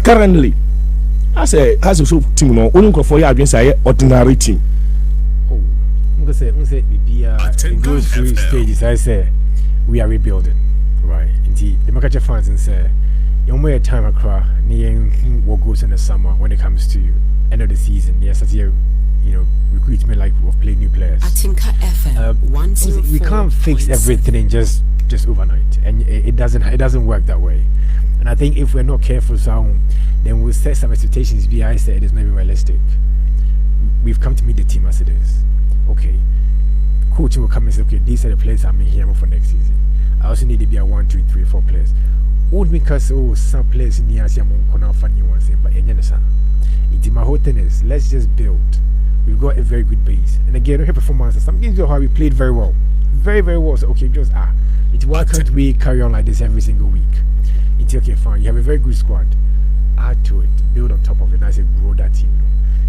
But currently, as a team, no, only for you against an ordinary team. Oh, I'm gonna say in those three stages, I say we are rebuilding, right? Indeed, the market fans and say, you may time across near what goes in the summer when it comes to end of the season. Yes, as you know, recruitment like of play new players. We can't fix everything in just overnight, and it doesn't work that way. And I think if we're not careful, then we'll set some expectations. I said it is not even realistic. We've come to meet the team as it is. Okay, coach will come and say, okay, these are the players I'm here for next season. I also need to be a 1, 2, 3, 4 players. Won't because some players in the Asia Monkona funny ones, but my whole thing is let's just build. We've got a very good base, and again, her performances. Some games how we played very well, very well. So okay, just why can't we carry on like this every single week? It's okay, fine. You have a very good squad. Add to it, build on top of it, and I say grow that team.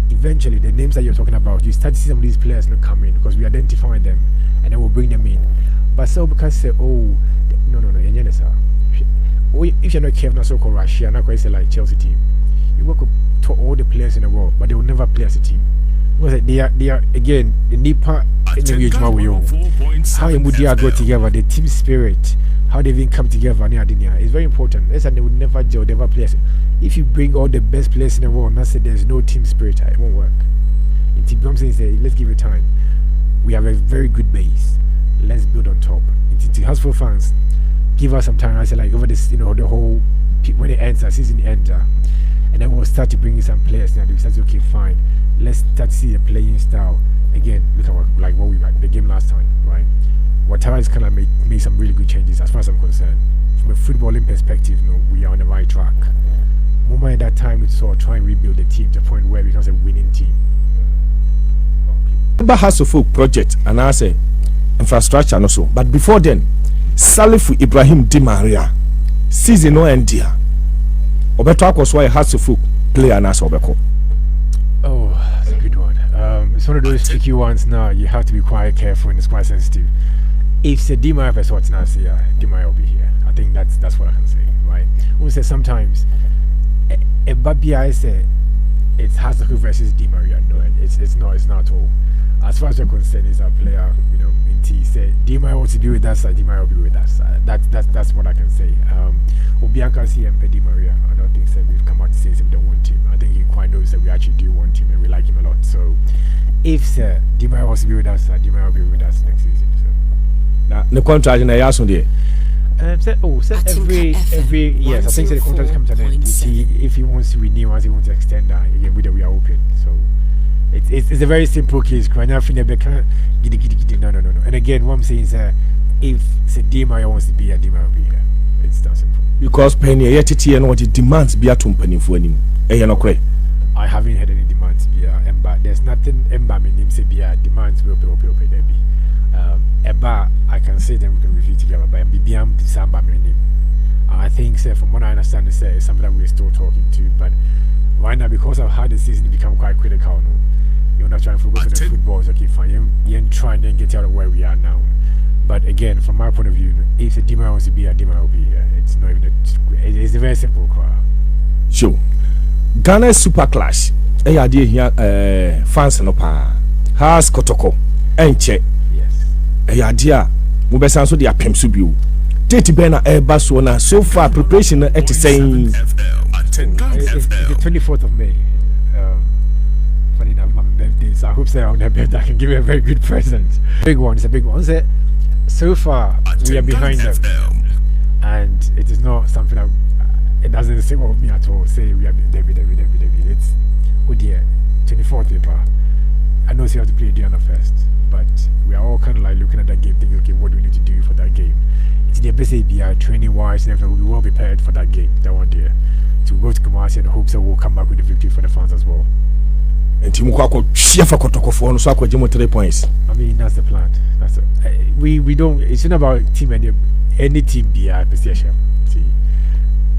Eventually, the names that you're talking about, you start to see some of these players not come in because we identify them, and then we'll bring them in. But so because say, no, if you're not careful, not so called Russia, you're not going to say like Chelsea team. You work to all the players in the world, but they will never play as a team. They are again the Nipa in the region how Mudia go together, the team spirit, how they even come together is very important. They would never gel, never play. If you bring all the best players in the world and say there's no team spirit, it won't work. In team comes and say, let's give it time. We have a very good base. Let's build on top. To Hasbro fans, give us some time. I say like over this, the whole when it ends, the season ends, and then we'll start to bring in some players. Now we start to okay, fine. Let's start to see the playing style again. Look at what we had the game last time, right? Ouattara has kind of made some really good changes as far as I'm concerned. From a footballing perspective, we are on the right track. Moment at that time, we saw try and rebuild the team to a point where we become a winning team. Remember House of Folk project and I say infrastructure and also. But before then, Salifu Ibrahim Di Maria season no end here. Obeto was why House of Folk player and as Obeko. Oh, that's a good one. It's one of those tricky ones now. You have to be quite careful and it's quite sensitive. If the Di Maria is what's now say Di Maria will be here. I think that's what I can say, right? We say sometimes a baby I say it's Hasaku versus Di Maria. No, it's not at all. As far as you're concerned, is a player, in T say Di Maria wants to be with that side, Di Maria will be with that side. That's what I can say. Obianka see and Di Maria. I don't think we've come out to say we don't want him. I think he quite knows that we actually do want him and we like him a lot. So if Di Maria wants to be with us, Di Maria will be with us next season. So now the contract in the on there. Every yes, I think the contract comes to an end. If he wants to renew us, he wants to extend that again. We are open. So it's a very simple case. No. And again, what I'm saying is if Di Maria wants to be here, Di Maria will be here. It's that simple. Because Penny yet and what it demands be a company for him. I haven't had any demands be Emba. There's nothing Emba meaning say be demands will pay there be. Eba, I can say them we can review together, but MBBM December name. I think from what I understand it's something that we're still talking to, but right now because of how the season become quite critical, you're not trying to focus on the football, so okay, fine, you're trying to get out of where we are now. But again, from my point of view, if the Di Maria wants to be here, Di Maria will be here. It's not even it's a very simple cry. Sure. Ghana Super Clash. Hey, I did here fans no pa. Has Kotoko. Enche. Yes. Hey, idea. Mubesa so they are pemsubiu. Date bena basona. So far preparation at saying it's the 24th of May. Funny enough, my birthday, so I hope so on their birthday I can give you a very good present. Big one, it's a big one. So far we are behind them, and it is not something that it doesn't say with me at all. Say we are David. It's oh dear, 24th paper. I know you have to play Diana first, but we are all kind of like looking at that game, thinking, okay, what do we need to do for that game? It's the basic training wise and everything. We will be prepared for that game. That one day to go to Kumasi and hope that we'll come back with a victory for the fans as well. And Team Kwako share for Kotoko for no so 3 points. I mean that's the plan. That's we don't. It's not about team any team be a position. See,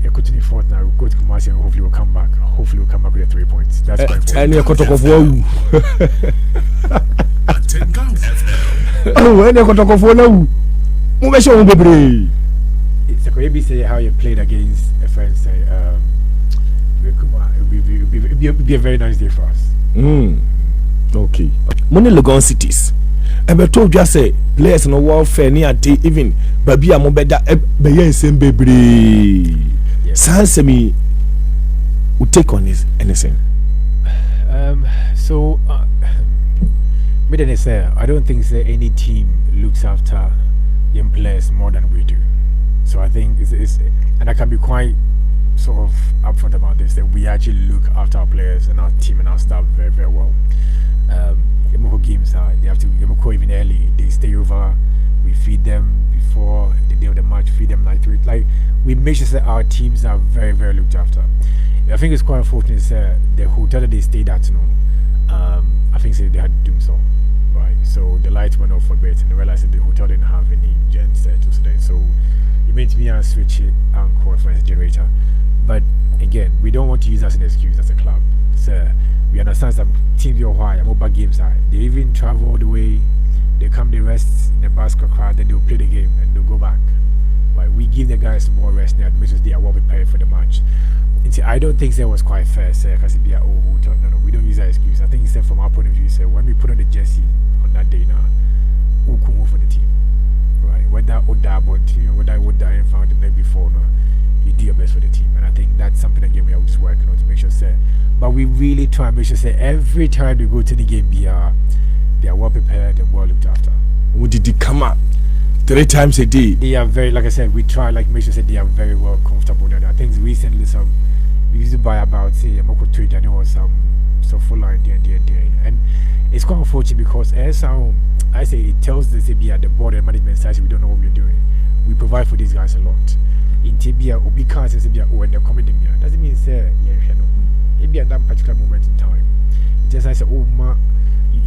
you're going to the fourth now. We'll go to Kumasi and hopefully we'll come back. Hopefully we'll come back with the 3 points. That's quite important. And you're Kotoko for oh, and you're Kotoko for now. It's a say how you played against a friend. Say be a very nice day for us. Okay. Money Legon cities. I told you say players no warfare near day even baby a mobeda be same baby. Sans me would take on this anything. So I don't think that any team looks after young players more than we do. So I think it's and I can be quite sort of upfront about this, that we actually look after our players and our team and our staff very, very well. Games they have to even early, they stay over, we feed them before the day of the match, feed them like we make sure that our teams are very, very looked after. I think it's quite unfortunate the hotel that they stayed at, I think they had to do so, right? So the lights went off for a bit and they realized that the hotel didn't have any gen set today, so it made me switch it and call for a generator. But again, we don't want to use that as an excuse as a club. So we understand some teams your why mobile games are. They even travel all the way, they come, they rest in the basket crowd, then they'll play the game and they'll go back. Right? We give the guys more rest now because they are well prepared for the match. I don't think that was quite fair, because no, we don't use that excuse. I think it's from our point of view, when we put on the jersey on that day now, we'll come for the team. Right? Whether Ouattara found the night before, no, you do your best for the team. And I think that's something again we are just working on to make sure but we really try and make sure every time they go to the game they are well prepared and well looked after. What did they come up 3 times a day? They are very, like I said, we try make sure they are very well comfortable. I think recently we used to buy about a Moko tweet and it was so full line and it's quite unfortunate because as I say it tells the board and management side we don't know what we're doing. We provide for these guys a lot. In Tibia or because when they're coming in, doesn't mean maybe at that particular moment in time. It just I say,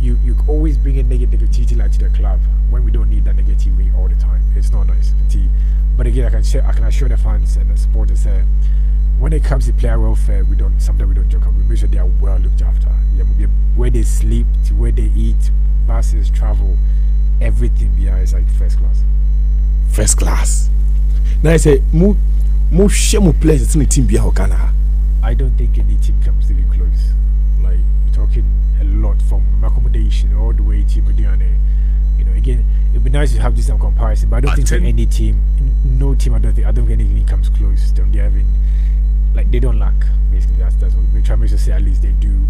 you always bring a negativity like to the club when we don't need that negativity all the time. It's not nice. But again, I can assure the fans and the supporters when it comes to player welfare, sometimes we don't joke. We make sure they are well looked after. Where they sleep, to where they eat, buses, travel, everything is like first class. First class. Now I say, more players in the team be Ghana. I don't think any team comes really close. Like we're talking a lot from accommodation all the way to Mediane. Again, it'd be nice to have this comparison, but I don't think any team, no team. I don't think anything comes close. They having they don't lack. Basically, that's what we try to make sure at least they do.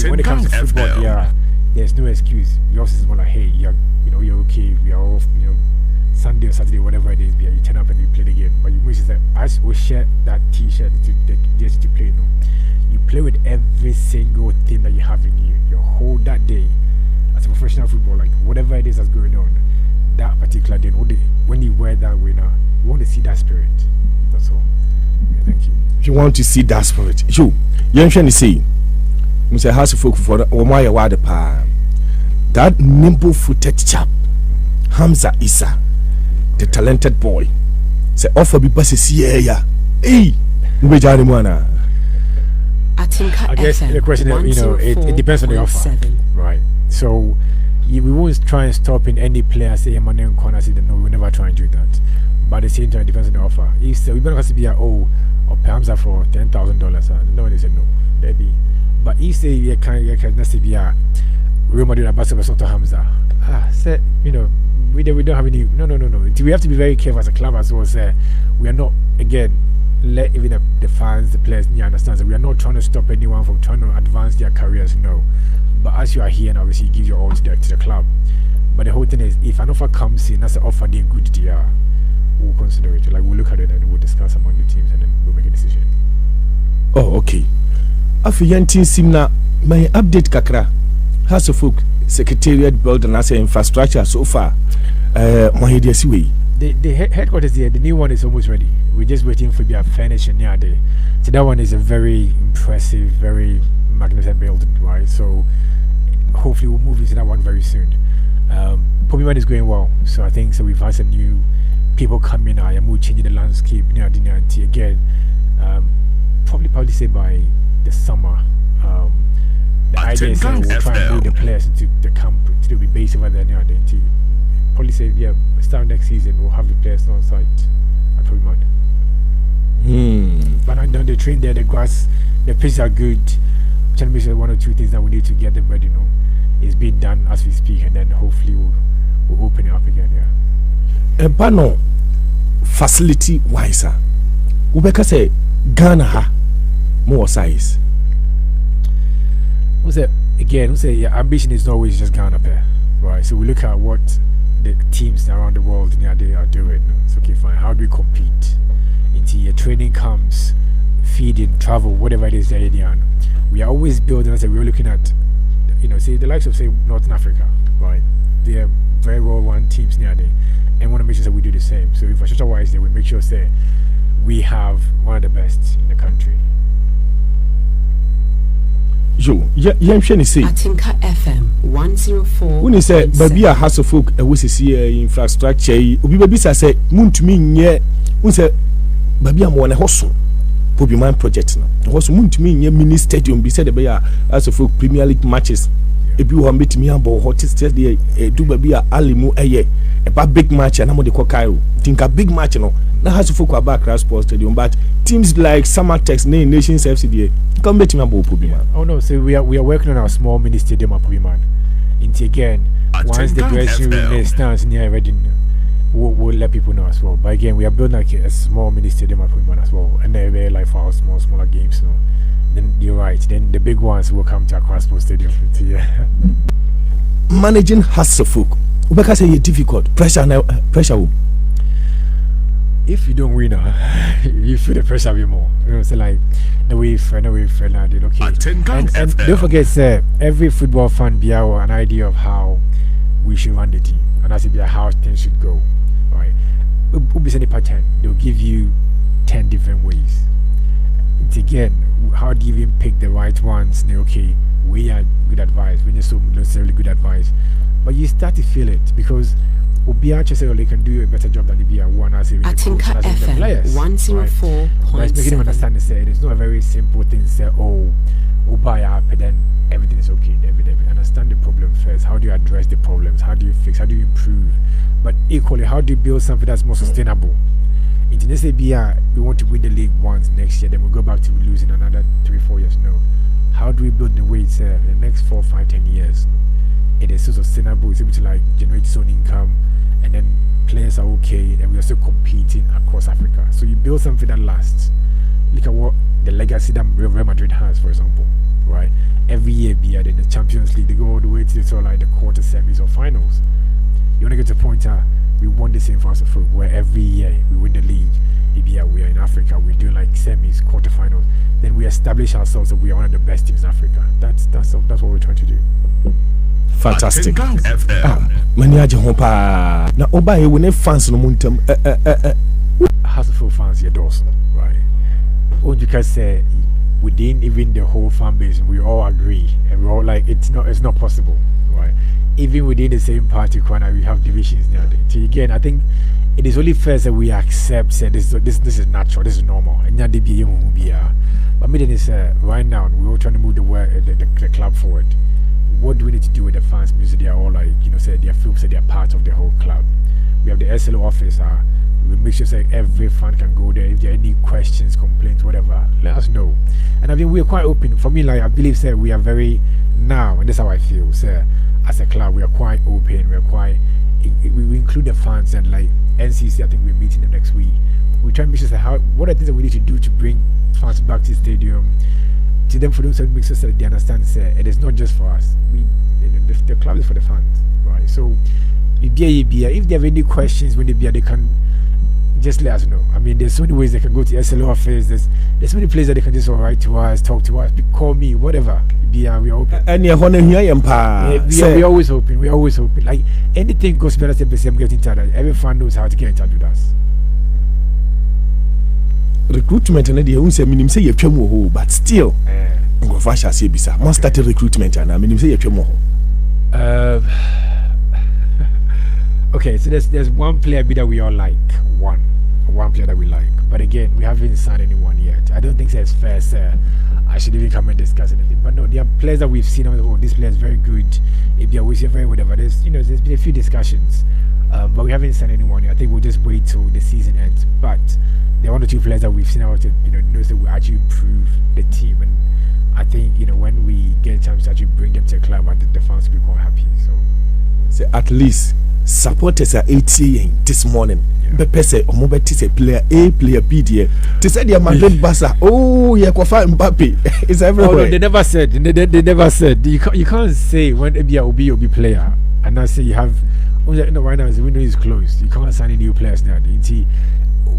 When it comes to football, there's no excuse. Yours is more like, hey, you're okay. We are off. Sunday or Saturday, whatever it is, you turn up and you play the game. But you make sure that as we share that T-shirt to play, you play with every single thing that you have in you. You hold that day as a professional footballer, whatever it is that's going on, that particular day, when you wear that winner, you want to see that spirit. That's all. Thank you. If you want to see that spirit, you can see. Mr. House of Folk for Omaya Wada, that nimble-footed chap, Hamza Issa. The talented boy say offer be passes yeah hey we jari mwana. I guess the question is, it depends on the offer, right? So we won't try and stop in any player say money and corner say no, we never try and do that, but at the same time it depends on the offer. If we don't have to be or Hamza for $10,000, no one say no, maybe. But if say you can let's say be a Real Madrid ambassador to Hamza, we don't have any. No. We have to be very careful as a club as well. We are not, again, let even the fans, the players, understand that we are not trying to stop anyone from trying to advance their careers. No, but as you are here, and obviously you give your all to the club. But the whole thing is, if an offer comes in, that's an offer being good. We'll consider it. We'll look at it and we'll discuss among the teams, and then we'll make a decision. Oh, okay. After Yantin Simna, my update kakra. House of Folk Secretariat building as infrastructure so far. The headquarters there, the new one is almost ready. We're just waiting for the furnishing near there. So that one is a very impressive, very magnificent building, right? So hopefully we'll move into that one very soon. Pomiman is going well, so I think we've had some new people coming. I am changing the landscape near the again. Probably say by the summer. The idea is that we'll try and move the players into the camp to be based over there near the probably say start next season we'll have the players on site at Recruitment. But I know they train there, the grass, the pitches are good. trying to make sure one or two things that we need to get them ready, is being done as we speak, and then hopefully we'll open it up again. Yeah. Bano facility wise, Ubeka say Ghana ha more size. Your ambition is not always just Ghana pair, right? So we look at what the teams around the world they are doing. It's okay, fine. How do we compete? Into your training camps, feeding, travel, whatever it is they're doing. We are always building. We're looking at, say the likes of Northern Africa, right? They are very well run teams near there, and want to make sure that we do the same. So infrastructure wise, we make sure we have one of the best in the country. Yo, yeah, I'm sure say. Atinka FM 104. When you say, "Baby, a house of folk, we see infrastructure." Obi baby say, "Muntumi nye." When say, "Baby, I'm one hustle." Pobi man project no. Hustle muntumi nye mini stadium. Be said the baby house of folk Premier League matches. Ebi wo ambit me abo hottest dey do baby a alimu eye. A big match and I'm on the Cairo. Think a big match no. Now has to focus about Cross Sports Stadium, but teams like Summertex, Nations FCDA, come bet me about Pobi man. Oh no, so we are working on our small mini stadium at Pobi man. Into again, once the dressing room stands near Reading, we'll let people know as well. But again, we are building like a small mini stadium at Pobi man as well, and they're like for our smaller games. Then you're right. Then the big ones will come to our Cross Sports Stadium. Managing Hasselfolk, Ubeka say it's difficult. Pressure. If you don't win, you feel the pressure a bit more. So like, no way, okay. And don't forget, every football fan be an idea of how we should run the team, and that's how things should go, right? We'll be sending pattern. They'll give you 10 different ways. It's again, how do you even pick the right ones? Okay, we are good advice. We just so necessarily good advice, but you start to feel it because. Obiache say they can do a better job than the BR1 as a Atinka FM 104.7. But it's making them understand it's not a very simple thing to say, buy up and then everything is okay. Understand the problem first. How do you address the problems? How do you fix? How do you improve? But equally, how do you build something that's more sustainable? In the next BR, we want to win the league once next year, then we'll go back to losing another 3-4 years. No. How do we build the way the next 4, 5, 10 years? It is so sustainable, it's able to generate its own income, and then players are okay, and we are still competing across Africa. So you build something that lasts. Look at what the legacy that Real Madrid has, for example, right? Every year, in the Champions League, they go all the way to the quarter, semis, or finals. You want to get to a point we want the same for us, where every year we win the league. We are in Africa, we're doing semis, quarterfinals. Then we establish ourselves that we are one of the best teams in Africa. That's what we're trying to do. Fantastic. Many aje ho pa. Na oba e woni fans no muntam. Hasselfolk fans your doors, right? Or you can say within even the whole fan base, we all agree, and we're all it's not possible, right? Even within the same party corner, we have divisions now. So again, I think it is only fair that we accept this is natural, this is normal, and not be. But me is right now we're all trying to move the club forward. What do we need to do with the fans? Because they are all they feel they are part of the whole club. We have the SLO office. We make sure every fan can go there. If there are any questions, complaints, whatever, let us know. And I mean, we are quite open. For me, I believe, we are very now, and that's how I feel. As a club, we are quite open. We are quite. We include the fans and NCC. I think we're meeting them next week. We try and make sure what are the things that we need to do to bring fans back to the stadium. To them, for themselves, make sure that they understand it is not just for us. The club is for the fans, right? So if they have any questions when they can just let us know. I mean, there's so many ways they can go to the SLO office. There's so many places that they can just write to us, talk to us, call me, whatever. We are open. And you're we're always open. We're always open. Anything goes better than I'm getting in touch. Every fan knows how to get in touch with us. Recruitment and the say minim say ye twem ho, but still ngofasha say bisa must start recruitment and minim say ye twem ho. Okay, so there's one player that we all like, one player that we like, but again we haven't signed anyone yet. I don't think it's fair, sir. I should even come and discuss anything, but no, there are players that we've seen. This player is very good. If they are always very whatever, there's been a few discussions, but we haven't signed anyone yet. I think we'll just wait till the season ends. But there are 1 or 2 players that we've seen out, knows that will actually improve the team, and I think when we get a chance to actually bring them to the club, I think the fans will be quite happy. So at least supporters are 80 this morning. Bepe say Omobeti say player A, player B there. They said they are Madrid Barca. Oh, yeah, Kofa Mbappe. It's everywhere. Oh, no, they never said. They never said. You can't say when a Obi player and I say you have. Right now the window is closed. You can't sign any new players now.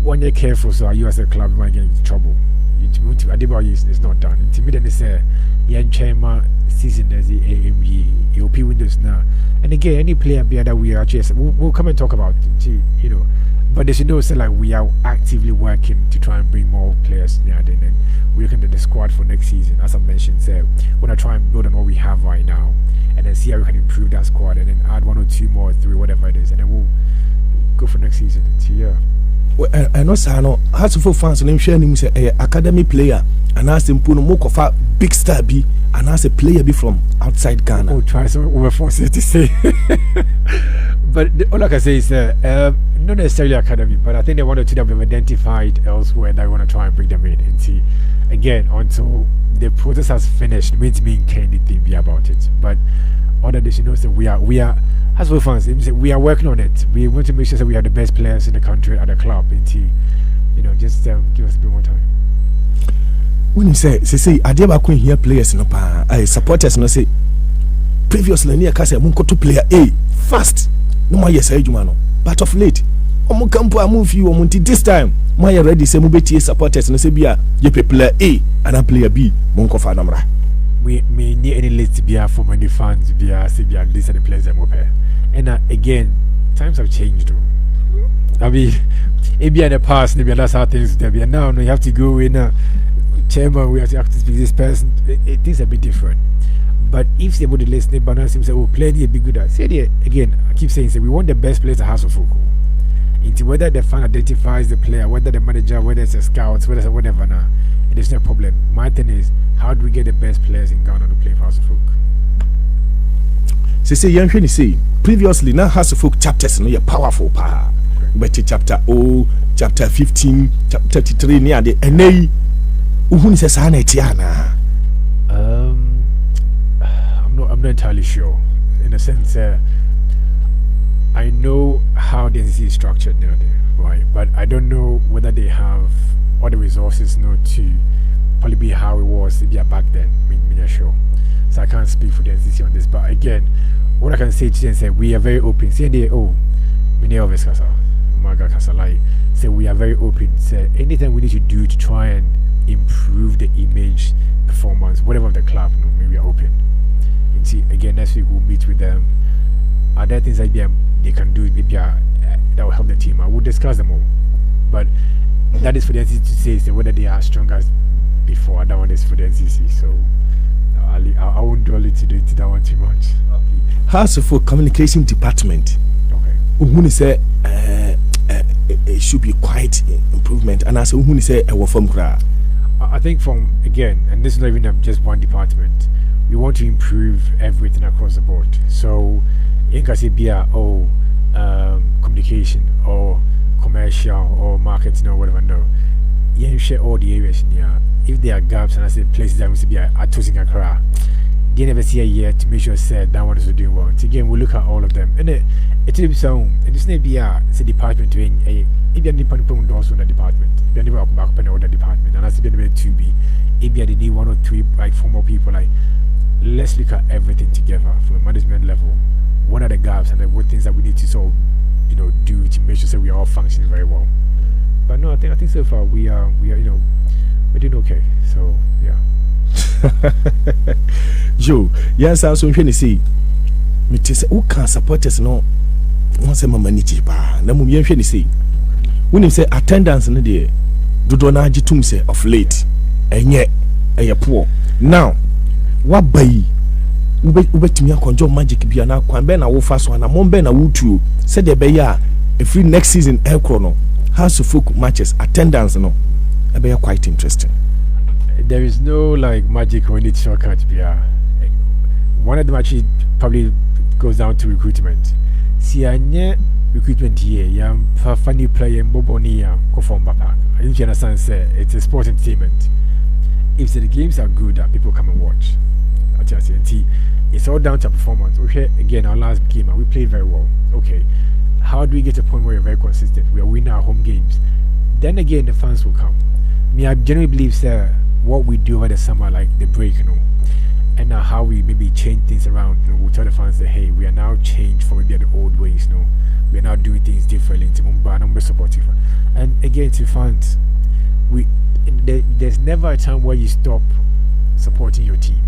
When you're careful, so you as a club you might get into trouble. It's not done. They say, chairman season as the AMG, EOP windows now. And again, any player that we are actually, we'll come and talk about it, But they should know, say, like, we are actively working to try and bring more players now. And we're looking at the squad for next season. As I mentioned, say, we're going to try and build on what we have right now, and then see how we can improve that squad, and then add 1 or 2 more, 3, whatever it is, and then we'll go for next season. Yeah. Well, I know, sir. No, has for fans and share him say academy player, and ask him put no kofa big star be, and ask a player be from outside Ghana. Oh, try some overforce to say. But all I can say is not necessarily academy, but I think they wanted to have identified elsewhere that I want to try and bring them in. And see, again, until the process has finished, means me can't anything be about it. But other than you know, so we are. As for fans, we are working on it. We want to make sure that we have the best players in the country at the club. And just give us a bit more time. When you say, I did about here players no pa, I supporters no say previously near Casa Munko to player A fast. No more yes, Jumano. But of late, Omukampo move you Omunti this time. My ready say Mubeti supporters no say bia you player A and a player B Munko Fanamra. We need any list to be for many fans to be at least at the players that pay. And again, times have changed though. I mean, maybe in the past, maybe that's how things there be. Now you have to go in chairman, we have to speak this person. Things are a bit different. But if they would listen, but say, oh, play a bit good. Say it again. I keep saying, we want the best players at House of Football. Into whether the fan identifies the player, whether the manager, whether it's a scout, whether it's whatever now, it is no problem. My thing is, how do we get the best players in Ghana to play for House of Folk? Say young say previously now House of Folk chapters no powerful power. But chapter 15, chapter 33 near the NA. Who says Tiana? I'm not entirely sure. In a sense, I know how the NCC is structured now, right? But I don't know whether they have all the resources to probably be how it was back then. I'm not sure. So I can't speak for the NCC on this. But again, what I can say to them is we are very open. Say many of us say we are very open. Say anything we need to do to try and improve the image, performance, whatever of the club, we are open. And see again next week we'll meet with them. Are there things like they can do maybe that will help the team? I will discuss them all. But that is for the NCC to say whether they are strong as before. That one is for the NCC. So I won't dwell into that one too much. House of Folk Communication Department. Okay. Who say it should be quite improvement, and I say who say from I think from again, and this is not even just one department. We want to improve everything across the board. So in Kasibia communication or commercial or marketing or whatever. No, you share all the areas in here. If there are gaps and I say places that must be at Tosin Accra, they never see a year to make sure said that one is doing well. So again, we look at all of them, and it will be so. And this may be a department doing a department also in the department. They never back up in other department, and that's the way to be. If they need 1 or 3 like 4 more people, like let's look at everything together from a management level. What are the gaps and what things that we need to sort of, do to make sure that we are all functioning very well. But no, I think so far we are we're doing okay. So yeah. Joe, yes, I was going to say, me say who can support us no. Once a mama nichi ba, na mu yen hwe ni say. When you say attendance no dey, dodo na agitum say of late. Enye poor. Now, what buy? Ubetimi akonjo magic bia na kwan be na wo fa so na mo be na wo tuo. Said the be ya if next season air chrono. House of Folk matches attendance no. E be quite interesting. There is no like magic or any shortcut. One of them actually probably goes down to recruitment. See, recruitment here, funny player, Boboni, Kofomba Park. I think you understand, say it's a sport entertainment. if the games are good, that people come and watch. It's all down to performance. Okay, again, our last game, we played very well. Okay, how do we get to a point where we're very consistent? We are winning our home games. Then again, the fans will come. I generally believe, sir, what we do over the summer, like the break, and now how we maybe change things around. We'll tell the fans that, hey, we are now changed from maybe the old ways. We are now doing things differently. We're supportive. And again, to fans, there's never a time where you stop supporting your team.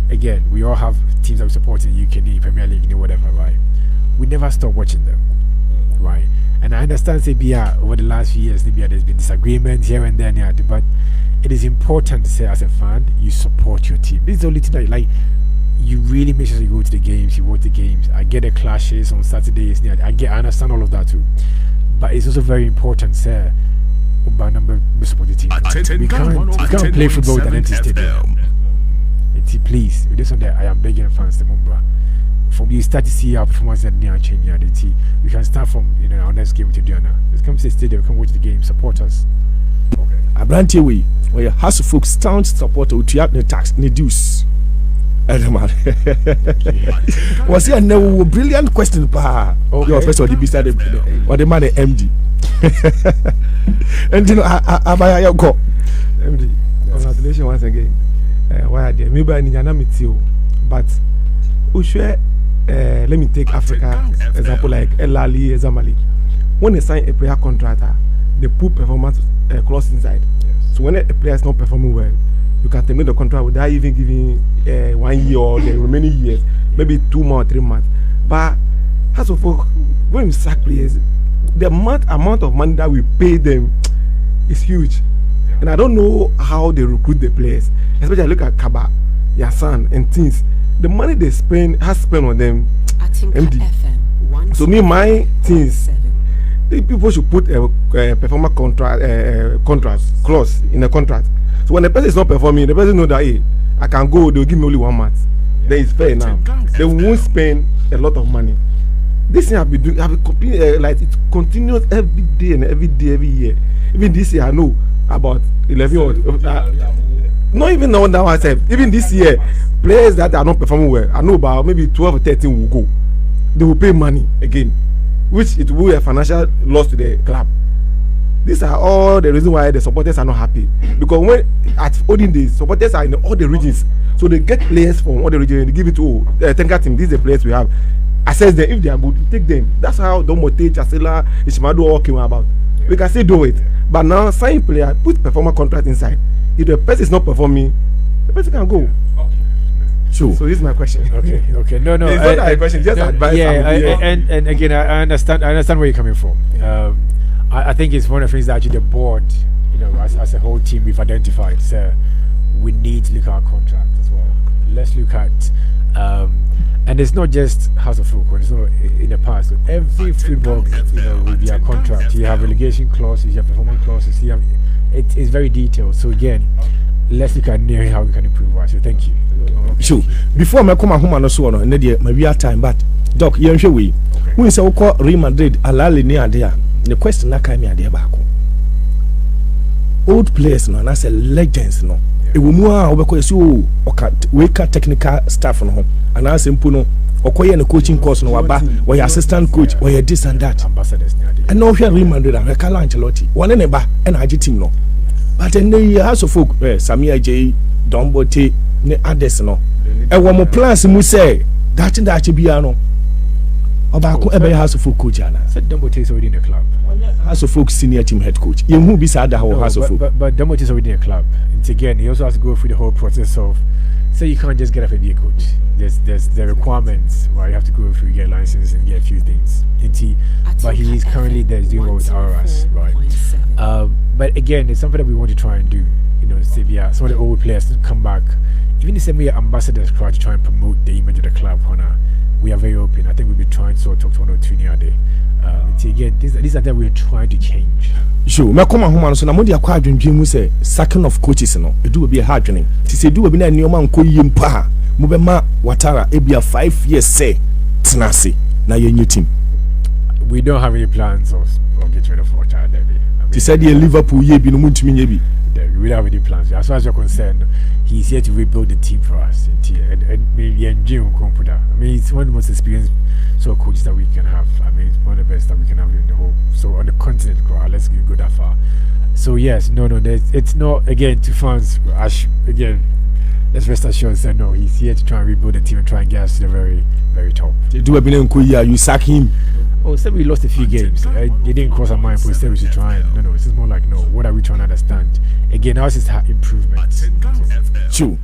Again, we all have teams that we support in the UK, Premier League, whatever, right? We never stop watching them, right? And I understand, say, over the last few years, there's been disagreements here and there, but it is important to say, as a fan, you support your team. This is the only thing that, you really make sure you go to the games, you watch the games. I get the clashes on Saturdays, I understand all of that too. But it's also very important, sir, we support the team. We can't play football with an empty stadium. Please, with this one there, I am begging fans, from you start to see our performance and near change, we can start from our next game to Diana. Let's come to the stadium, come watch the game, support us. I brand you way where your house of folks stand support or to the tax, the dues. Was here no brilliant question, pa? Your first or the beside or the man MD. And I buy your go. MD, congratulations once again. Why are there? Maybe I need to meet you, but let me take Africa example like El Ali, Zamali. When they sign a player contract, they put performance clause inside. Yes. So when a player is not performing well, you can terminate the contract without even giving 1 year or the remaining years, maybe 2 more, 3 months. But as of when we sack players, the amount of money that we pay them is huge. And I don't know how they recruit the players. Especially I look at Kaba, Yasan, and things. The money they spend on them. MD. So me, my things. People should put a performance contract clause in a contract. So when the person is not performing, the person know that, hey, I can go. They will give me only 1 month. Then it's fair now. They won't spend a lot of money. This thing I've been doing, like it continues every day and every year. Even this year, I know about 11 or not even now myself. Even this year, players that are not performing well, I know about maybe 12 or 13 will go. They will pay money again, which it will be a financial loss to the club. These are all the reasons why the supporters are not happy. Because when at olden days, supporters are in all the regions, so they get players from all the regions. They give it to Tenka team. These are the players we have. Assess them. If they are good, take them. That's how Domote, Chasela, Ishimadu all came about. We can still do it. But now, sign player, put performer contract inside. If the person is not performing, the person can go. Okay. Sure. So this is my question. Okay. No. It's not a question, just advice. Yeah, and again, I understand where you're coming from. I think it's one of the things that actually the board, as a whole team, we've identified. So we need to look at our contract as well. Let's look at, and it's not just House of Football. It's not in the past. So every football, with your contract, you have relegation clauses, you have performance clauses. It's very detailed. So again, let's look at how we can improve our. So thank you. Sure. Before I come home and so on, and then maybe our time, but Doc, you're sure we. Who is our call Real Madrid? Alali near there. The question that came here back. Old players, no, and I say legends, no. It will move because you wake technical staff on home, and I say, Puno, or the coaching course, no, or your assistant coach, or your this and that. Ambassadors, and now here Real Madrid and Recala Ancelotti, one in a bar, and I team no. But in the house of folk, Samia J, Dombote, ne others, no. And one more plans, you say that in that you be no. About every house of folk coach, Anna. Said Dombote is already in the club. House of folk senior team head coach. You move beside the whole house of folk. But Dombote is already in the club. And again, he also has to go through the whole process of. So you can't just get up and be a coach. There's the requirements where you have to go through, get a license and get a few things. But he is currently doing what with RRS, right? But again, it's something that we want to try and do. Say some of the old players to come back. Even the same way ambassadors try to promote the image of the club. We are very open. I think we'll be trying to talk to one or two near day. Again, these are that we're trying to change. Sure, me come home so na mo dia kwa adwendwen mu say sacking of coaches no e do be hard dwening ti say do be na nioma nko yim pa mo be ma Ouattara e bia 5 years say tenase na your new team. We don't have any plans of getting rid of Ouattara. Ti said the Liverpool ye bi no muntumi nye bi We don't have any plans. As far as you're concerned, he's here to rebuild the team for us. And maybe enjoy Kompuda. I mean, he's one of the most experienced coaches that we can have. I mean, it's one of the best that we can have in the whole. So on the continent, let's go that far. So yes, no, it's not, again, to fans, again, let's rest assured that no, he's here to try and rebuild the team and try and get us to the very, very top. You sack him. Oh, said we lost a few games. It didn't cross our mind, but we said we should try and, no, it's just more like, no, what are we trying to understand? Again, ours is improvement. True.